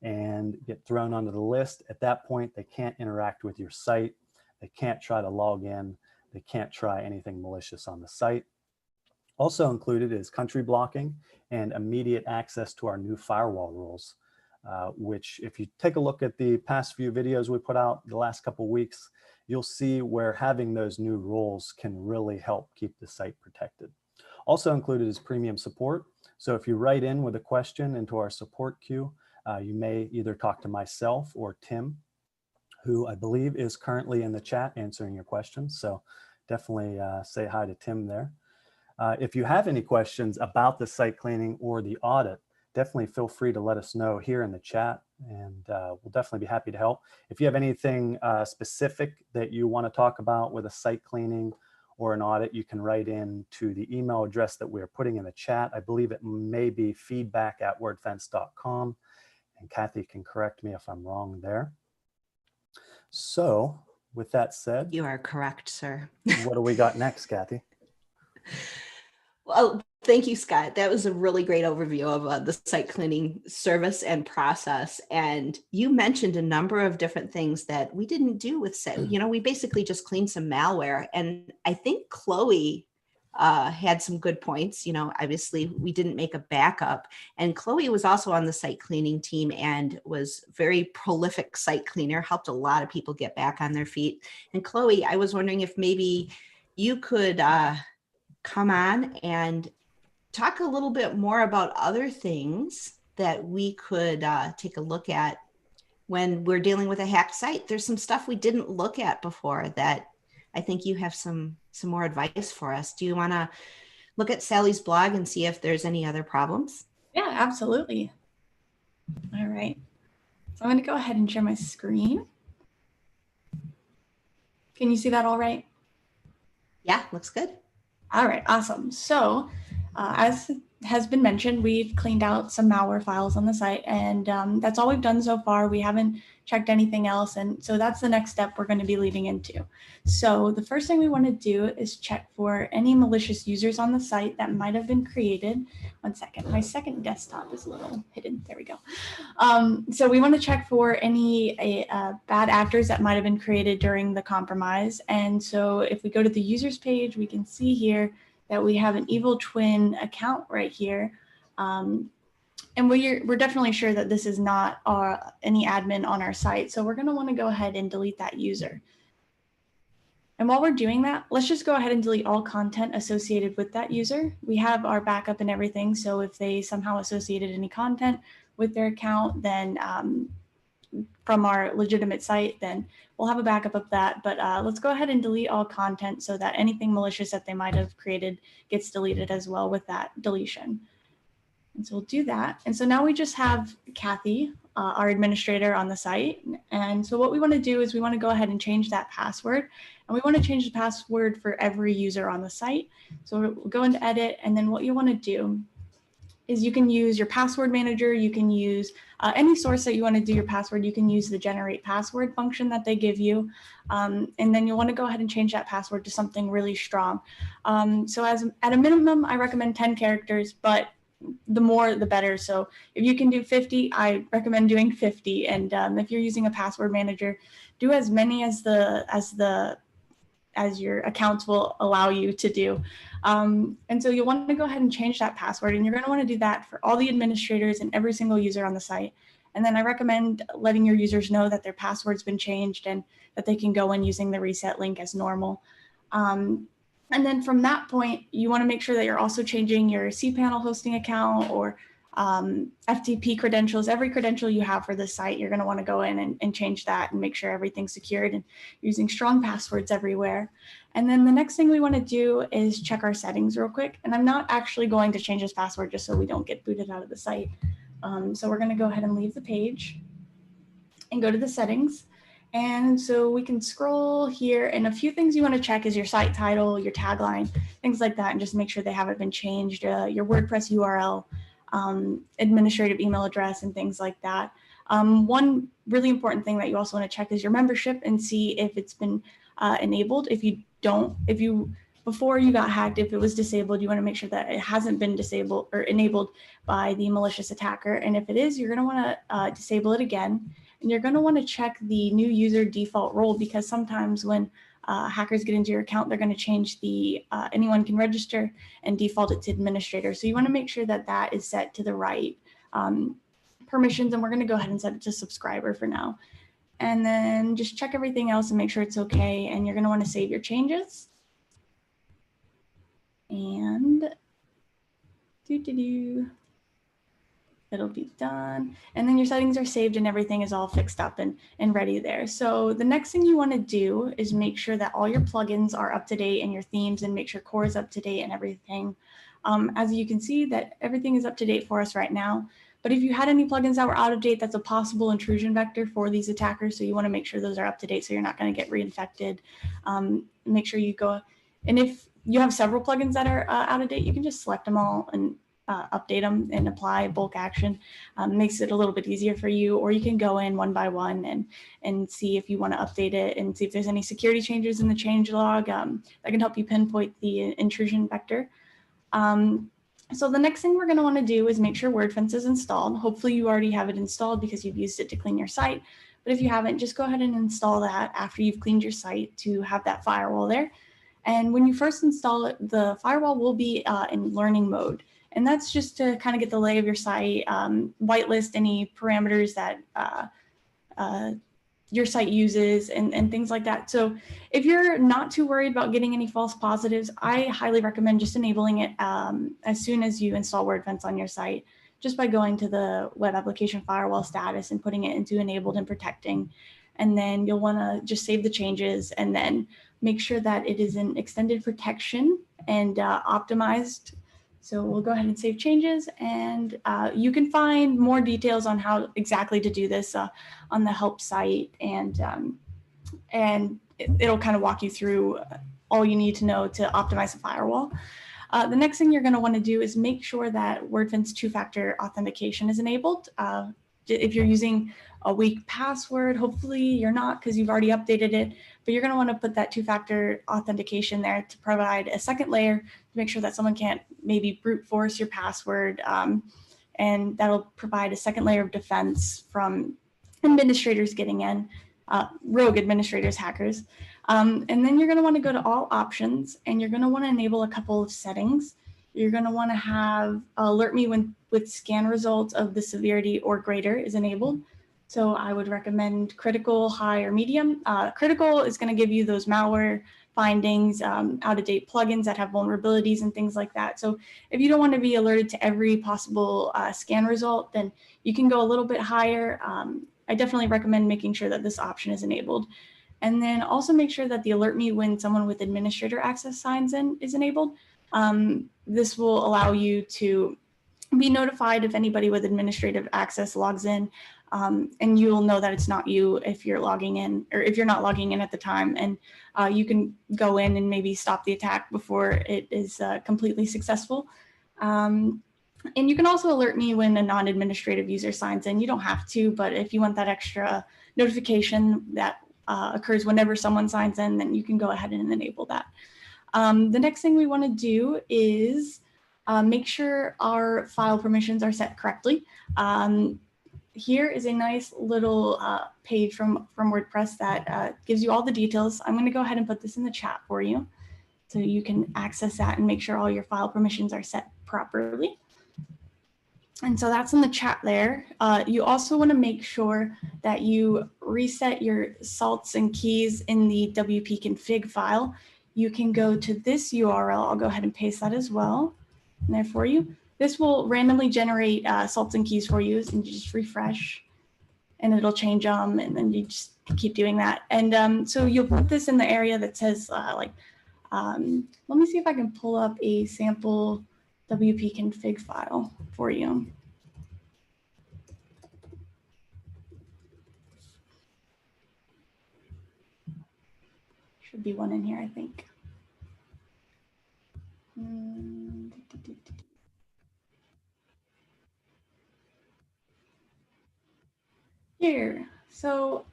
and get thrown onto the list. At that point, they can't interact with your site. They can't try to log in. They can't try anything malicious on the site. Also included is country blocking and immediate access to our new firewall rules, which if you take a look at the past few videos we put out the last couple of weeks, you'll see where having those new rules can really help keep the site protected. Also included is premium support. So if you write in with a question into our support queue, you may either talk to myself or Tim, who I believe is currently in the chat answering your questions. So definitely say hi to Tim there. If you have any questions about the site cleaning or the audit, definitely feel free to let us know here in the chat, and we'll definitely be happy to help. If you have anything specific that you want to talk about with a site cleaning or an audit, you can write in to the email address that we're putting in the chat. I believe it may be feedback@wordfence.com, and Kathy can correct me if I'm wrong there. So with that said, You are correct, sir. what do we got next, Kathy? Well, thank you, Scott. That was a really great overview of the site cleaning service and process. And you mentioned a number of different things that we didn't do with site. You know, we basically just cleaned some malware. And I think Khloe had some good points. You know, obviously we didn't make a backup. And Khloe was also on the site cleaning team and was very prolific site cleaner, helped a lot of people get back on their feet. And Khloe, I was wondering if maybe you could come on and talk a little bit more about other things that we could take a look at when we're dealing with a hacked site. There's some stuff we didn't look at before that I think you have some more advice for us. Do you want to look at Sally's blog and see if there's any other problems? Yeah, absolutely. All right. So I'm going to go ahead and share my screen. Can you see that all right? Yeah, looks good. All right, awesome. So as has been mentioned, we've cleaned out some malware files on the site, and that's all we've done so far. We haven't checked anything else, and so that's the next step we're going to be leading into. So the first thing we want to do is check for any malicious users on the site that might have been created. One second, my second desktop is a little hidden. There we go. So we want to check for any bad actors that might have been created during the compromise. And so if we go to the users page, we can see here that we have an evil twin account right here. And we're definitely sure that this is not any admin on our site. So we're going to want to go ahead and delete that user. And while we're doing that, let's just go ahead and delete all content associated with that user. We have our backup and everything. So if they somehow associated any content with their account, then from our legitimate site, then we'll have a backup of that. But let's go ahead and delete all content so that anything malicious that they might have created gets deleted as well with that deletion. And so we'll do that. And so now we just have Kathy, our administrator on the site. And so what we want to do is we want to go ahead and change that password. And we want to change the password for every user on the site. So we'll go into edit. And then what you want to do is you can use your password manager. You can use any source that you want to do your password. You can use the generate password function that they give you. And then you'll want to go ahead and change that password to something really strong. So at a minimum, I recommend 10 characters, but the more, the better. So if you can do 50, I recommend doing 50. And if you're using a password manager, do as many as your accounts will allow you to do. And so you'll want to go ahead and change that password, and you're going to want to do that for all the administrators and every single user on the site. And then I recommend letting your users know that their password's been changed and that they can go in using the reset link as normal. And then from that point, you want to make sure that you're also changing your cPanel hosting account or FTP credentials. Every credential you have for this site, you're going to want to go in and change that and make sure everything's secured and using strong passwords everywhere. And then the next thing we want to do is check our settings real quick. And I'm not actually going to change this password just so we don't get booted out of the site. So we're going to go ahead and leave the page and go to the settings. And so we can scroll here, and a few things you want to check is your site title, your tagline, things like that, and just make sure they haven't been changed, your WordPress URL, administrative email address, and things like that. One really important thing that you also want to check is your membership and see if it's been enabled. Before you got hacked, if it was disabled, you want to make sure that it hasn't been disabled or enabled by the malicious attacker. And if it is, you're going to want to disable it again. And you're going to want to check the new user default role, because sometimes when hackers get into your account, they're going to change the anyone can register and default it to administrator. So you want to make sure that that is set to the right permissions. And we're going to go ahead and set it to subscriber for now. And then just check everything else and make sure it's okay. And you're going to want to save your changes. And It'll be done. And then your settings are saved and everything is all fixed up and ready there. So the next thing you want to do is make sure that all your plugins are up to date and your themes, and make sure core is up to date and everything. As you can see, that everything is up to date for us right now. But if you had any plugins that were out of date, that's a possible intrusion vector for these attackers. So you want to make sure those are up to date so you're not going to get reinfected. Make sure you go, and if you have several plugins that are out of date, you can just select them all and update them and apply bulk action. Makes it a little bit easier for you, or you can go in one by one and see if you want to update it and see if there's any security changes in the change log that can help you pinpoint the intrusion vector. So the next thing we're going to want to do is make sure Wordfence is installed. Hopefully you already have it installed because you've used it to clean your site. But if you haven't, just go ahead and install that after you've cleaned your site to have that firewall there. And when you first install it, the firewall will be in learning mode. And that's just to kind of get the lay of your site, whitelist any parameters that your site uses and things like that. So if you're not too worried about getting any false positives, I highly recommend just enabling it as soon as you install Wordfence on your site, just by going to the web application firewall status and putting it into enabled and protecting. And then you'll want to just save the changes and then make sure that it is in extended protection and optimized. So we'll go ahead and save changes, and you can find more details on how exactly to do this on the help site, and it'll kind of walk you through all you need to know to optimize the firewall. The next thing you're going to want to do is make sure that Wordfence two-factor authentication is enabled. If you're using a weak password, hopefully you're not because you've already updated it, but you're going to want to put that two-factor authentication there to provide a second layer to make sure that someone can't maybe brute force your password, and that'll provide a second layer of defense from administrators getting in, rogue administrators, hackers. And then you're going to want to go to all options, and you're going to want to enable a couple of settings. You're going to want to have alert me when with scan results of the severity or greater is enabled. So I would recommend critical, high, or medium. Critical is going to give you those malware findings, out-of-date plugins that have vulnerabilities and things like that. So if you don't want to be alerted to every possible scan result, then you can go a little bit higher. I definitely recommend making sure that this option is enabled. And then also make sure that the alert me when someone with administrator access signs in is enabled. This will allow you to be notified if anybody with administrative access logs in, and you'll know that it's not you if you're logging in, or if you're not logging in at the time, and you can go in and maybe stop the attack before it is completely successful. And you can also alert me when a non-administrative user signs in. You don't have to, but if you want that extra notification that occurs whenever someone signs in, then you can go ahead and enable that. The next thing we want to do is make sure our file permissions are set correctly. Here is a nice little page from WordPress that gives you all the details. I'm going to go ahead and put this in the chat for you so you can access that and make sure all your file permissions are set properly. And so that's in the chat there. You also want to make sure that you reset your salts and keys in the WP config file. You can go to this URL. I'll go ahead and paste that as well in there for you. This will randomly generate salts and keys for you, and you just refresh and it'll change them, and then you just keep doing that. And so you'll put this in the area that says let me see if I can pull up a sample WP config file for you. Should be one in here, I think. Here, so,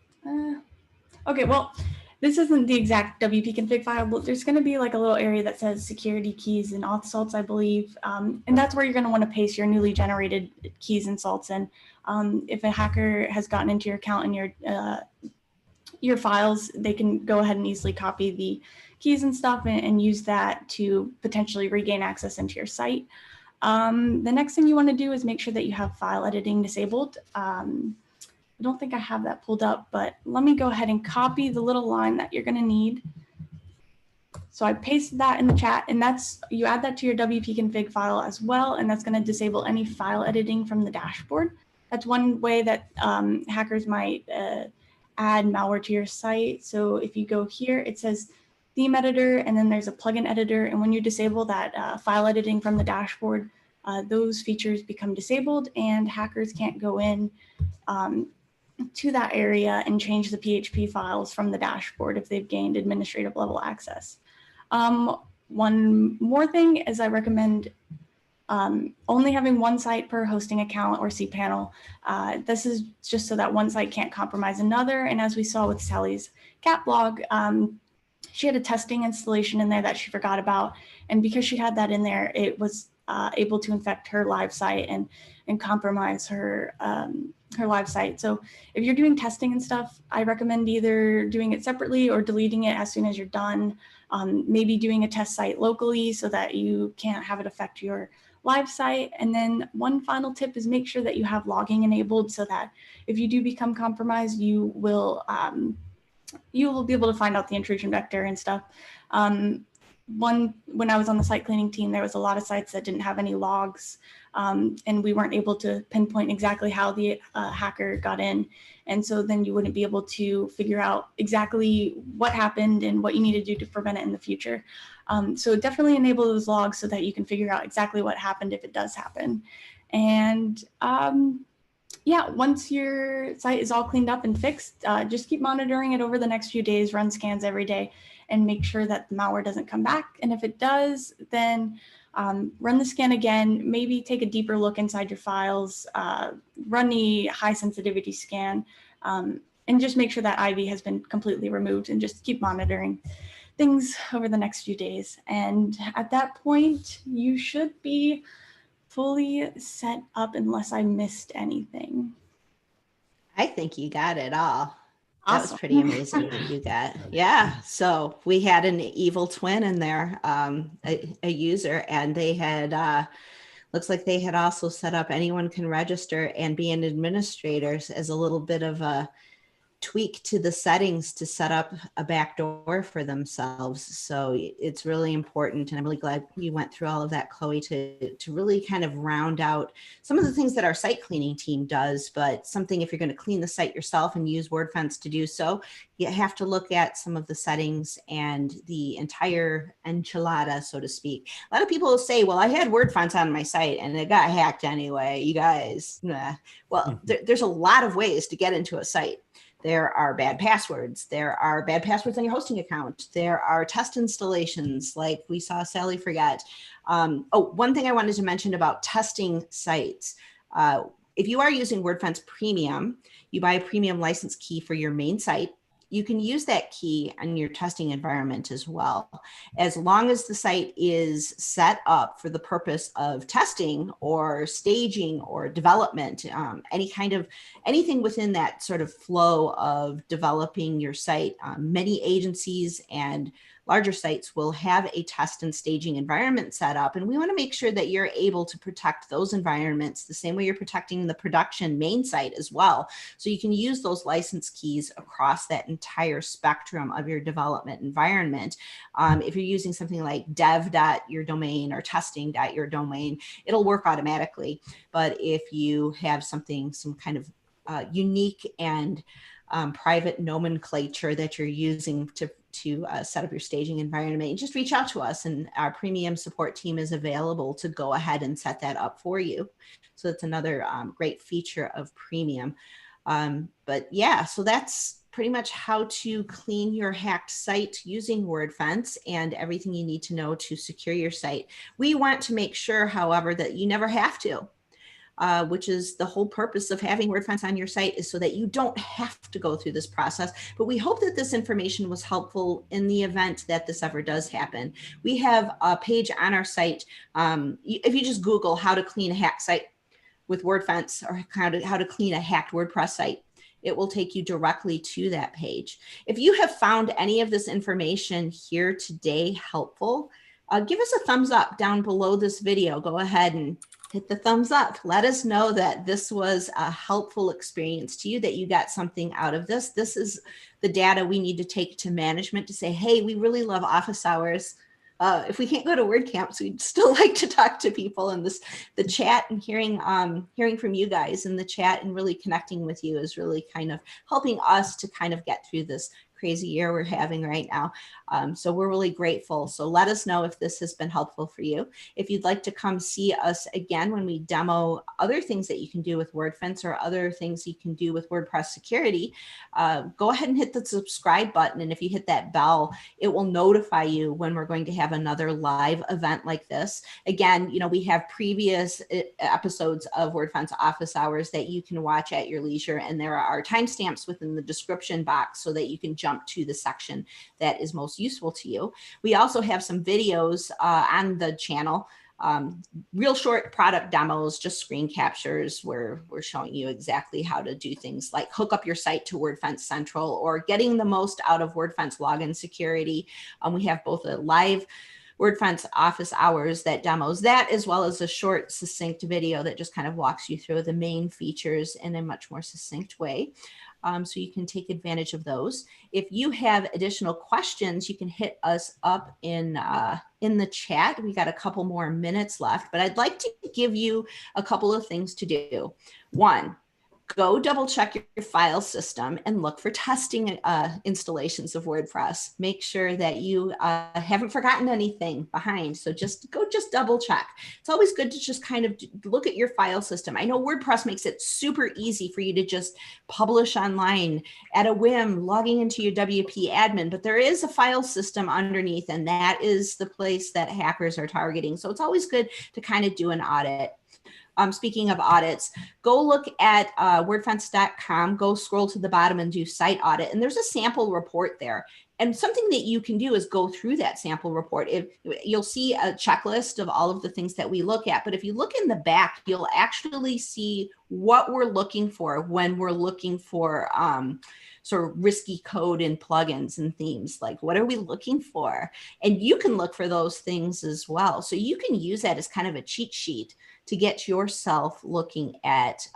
okay, well, this isn't the exact WP config file, but there's going to be like a little area that says security keys and auth salts, I believe. And that's where you're going to want to paste your newly generated keys and salts in. If a hacker has gotten into your account and your files, they can go ahead and easily copy the keys and stuff and use that to potentially regain access into your site. The next thing you want to do is make sure that you have file editing disabled. I don't think I have that pulled up, but let me go ahead and copy the little line that you're going to need. So I pasted that in the chat, and you add that to your WP config file as well, and that's going to disable any file editing from the dashboard. That's one way that hackers might add malware to your site. So if you go here, it says theme editor, and then there's a plugin editor. And when you disable that file editing from the dashboard, those features become disabled, and hackers can't go in to that area and change the PHP files from the dashboard if they've gained administrative level access. One more thing is I recommend only having one site per hosting account or cPanel. This is just so that one site can't compromise another. And as we saw with Sally's cat blog, she had a testing installation in there that she forgot about. And because she had that in there, it was able to infect her live site and compromise her live site. So if you're doing testing and stuff, I recommend either doing it separately or deleting it as soon as you're done. Maybe doing a test site locally so that you can't have it affect your live site. And then one final tip is make sure that you have logging enabled so that if you do become compromised, you will be able to find out the intrusion vector and stuff. When I was on the site cleaning team, there was a lot of sites that didn't have any logs, and we weren't able to pinpoint exactly how the hacker got in. And so then you wouldn't be able to figure out exactly what happened and what you need to do to prevent it in the future. So definitely enable those logs so that you can figure out exactly what happened if it does happen. And yeah, once your site is all cleaned up and fixed, just keep monitoring it over the next few days, run scans every day, and make sure that the malware doesn't come back. And if it does, then run the scan again, maybe take a deeper look inside your files, run the high sensitivity scan, and just make sure that IV has been completely removed, and just keep monitoring things over the next few days. And at that point, you should be fully set up unless I missed anything. I think you got it all. That was Awesome. pretty amazing what you got. Yeah. So we had an evil twin in there, a user, and they had, looks like they had also set up anyone can register and be an administrator as a little bit of a tweak to the settings to set up a backdoor for themselves. So it's really important. And I'm really glad you went through all of that, Khloe, to really kind of round out some of the things that our site cleaning team does, but something if you're going to clean the site yourself and use Wordfence to do so, you have to look at some of the settings and the entire enchilada, so to speak. A lot of people will say, well, I had Wordfence on my site and it got hacked anyway, you guys. Nah. Well, there's a lot of ways to get into a site. There are bad passwords. There are bad passwords on your hosting account. There are test installations like we saw Sally forget. One thing I wanted to mention about testing sites. If you are using Wordfence Premium, you buy a premium license key for your main site. You can use that key on your testing environment as well, as long as the site is set up for the purpose of testing or staging or development, anything within that sort of flow of developing your site. Many agencies and larger sites will have a test and staging environment set up, and we want to make sure that you're able to protect those environments the same way you're protecting the production main site as well. So you can use those license keys across that entire spectrum of your development environment. If you're using something like dev.yourdomain or testing.yourdomain, it'll work automatically. But if you have some kind of unique and private nomenclature that you're using to set up your staging environment, you just reach out to us, and our premium support team is available to go ahead and set that up for you. So that's another great feature of premium. But yeah, so that's pretty much how to clean your hacked site using Wordfence and everything you need to know to secure your site. We want to make sure, however, that you never have to. Which is the whole purpose of having Wordfence on your site, is so that you don't have to go through this process. But we hope that this information was helpful in the event that this ever does happen. We have a page on our site. If you just Google how to clean a hacked site with Wordfence, or how to clean a hacked WordPress site, it will take you directly to that page. If you have found any of this information here today helpful, give us a thumbs up down below this video. Go ahead and hit the thumbs up. Let us know that this was a helpful experience to you, that you got something out of this. This is the data we need to take to management to say, hey, we really love office hours. If we can't go to WordCamps, we'd still like to talk to people in the chat, and hearing from you guys in the chat and really connecting with you is really kind of helping us to kind of get through this crazy year we're having right now. So we're really grateful. So let us know if this has been helpful for you. If you'd like to come see us again when we demo other things that you can do with Wordfence or other things you can do with WordPress security, go ahead and hit the subscribe button. And if you hit that bell, it will notify you when we're going to have another live event like this. Again, you know, we have previous episodes of Wordfence Office Hours that you can watch at your leisure. And there are timestamps within the description box so that you can jump to the section that is most useful to you. We also have some videos on the channel, real short product demos, just screen captures where we're showing you exactly how to do things like hook up your site to Wordfence Central or getting the most out of Wordfence login security. We have both a live Wordfence Office Hours that demos that, as well as a short, succinct video that just kind of walks you through the main features in a much more succinct way. So you can take advantage of those. If you have additional questions, you can hit us up in the chat. We got a couple more minutes left, but I'd like to give you a couple of things to do. One, go double check your file system and look for testing installations of WordPress. Make sure that you haven't forgotten anything behind. So just double check. It's always good to just kind of look at your file system. I know WordPress makes it super easy for you to just publish online at a whim, logging into your WP admin, but there is a file system underneath, and that is the place that hackers are targeting. So it's always good to kind of do an audit. Speaking of audits, go look at wordfence.com, go scroll to the bottom and do site audit. And there's a sample report there. And something that you can do is go through that sample report. You'll see a checklist of all of the things that we look at. But if you look in the back, you'll actually see what we're looking for when we're looking for sort of risky code and plugins and themes. Like, what are we looking for? And you can look for those things as well. So you can use that as kind of a cheat sheet to get yourself looking at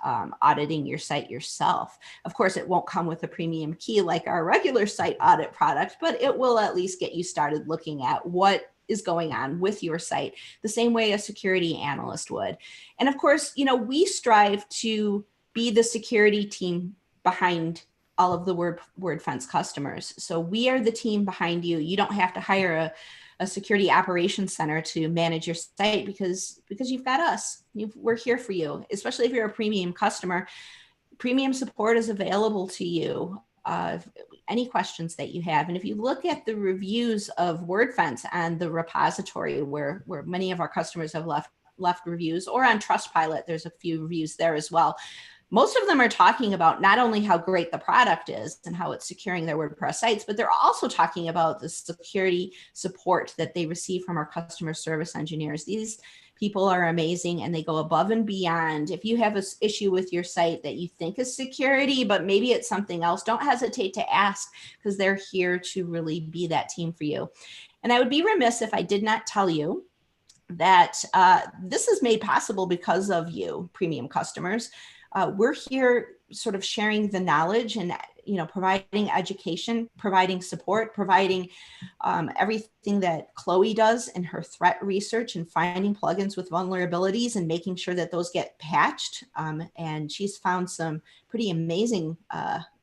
auditing your site yourself. Of course, it won't come with a premium key like our regular site audit product, but it will at least get you started looking at what is going on with your site, the same way a security analyst would. And of course, you know, we strive to be the security team behind all of the Wordfence customers. So we are the team behind you. You don't have to hire a security operations center to manage your site because you've got us. We're here for you, especially if you're a premium customer. Premium support is available to you. Any questions that you have. And if you look at the reviews of Wordfence and the repository where many of our customers have left reviews, or on Trustpilot, there's a few reviews there as well. Most of them are talking about not only how great the product is and how it's securing their WordPress sites, but they're also talking about the security support that they receive from our customer service engineers. These people are amazing and they go above and beyond. If you have an issue with your site that you think is security, but maybe it's something else, don't hesitate to ask, because they're here to really be that team for you. And I would be remiss if I did not tell you that this is made possible because of you, premium customers. We're here sort of sharing the knowledge and, you know, providing education, providing support, providing everything that Khloe does in her threat research and finding plugins with vulnerabilities and making sure that those get patched. And she's found some pretty amazing,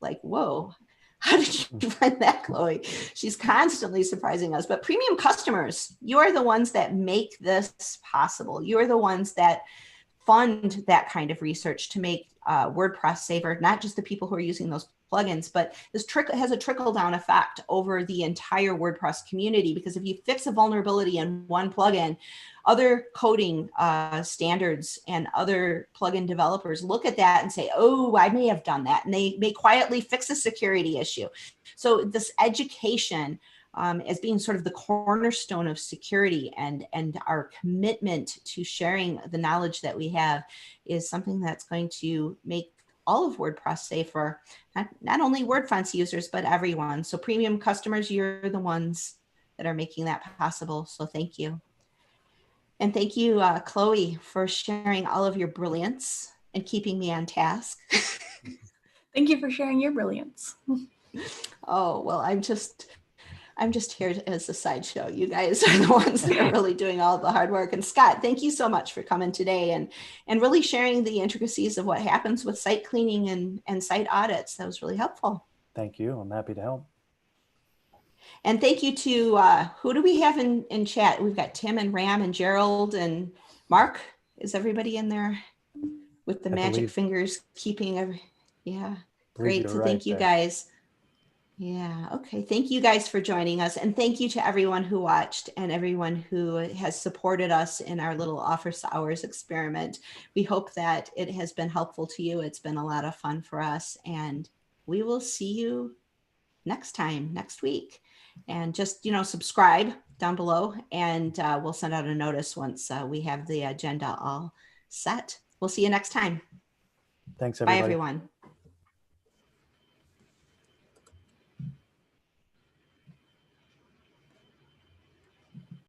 like, whoa, how did you find that, Khloe? She's constantly surprising us. But premium customers, you are the ones that make this possible. You are the ones that fund that kind of research to make WordPress safer, not just the people who are using those plugins, but this has a trickle-down effect over the entire WordPress community, because if you fix a vulnerability in one plugin, other coding standards and other plugin developers look at that and say, oh, I may have done that. And they may quietly fix a security issue. So this education as being sort of the cornerstone of security, and our commitment to sharing the knowledge that we have is something that's going to make all of WordPress safer, not only Wordfence users, but everyone. So premium customers, you're the ones that are making that possible. So thank you. And thank you, Khloe, for sharing all of your brilliance and keeping me on task. Thank you for sharing your brilliance. Oh, well, I'm just here as a sideshow. You guys are the ones that are really doing all the hard work. And Scott, thank you so much for coming today and really sharing the intricacies of what happens with site cleaning and site audits. That was really helpful. Thank you. I'm happy to help. And thank you to, who do we have in chat? We've got Tim and Ram and Gerald and Mark. Is everybody in there with the magic fingers keeping every, yeah, great. So thank you guys. Yeah. Okay. Thank you guys for joining us. And thank you to everyone who watched and everyone who has supported us in our little office hours experiment. We hope that it has been helpful to you. It's been a lot of fun for us, and we will see you next time, next week. And just, subscribe down below, and we'll send out a notice once we have the agenda all set. We'll see you next time. Thanks, everybody. Bye, everyone.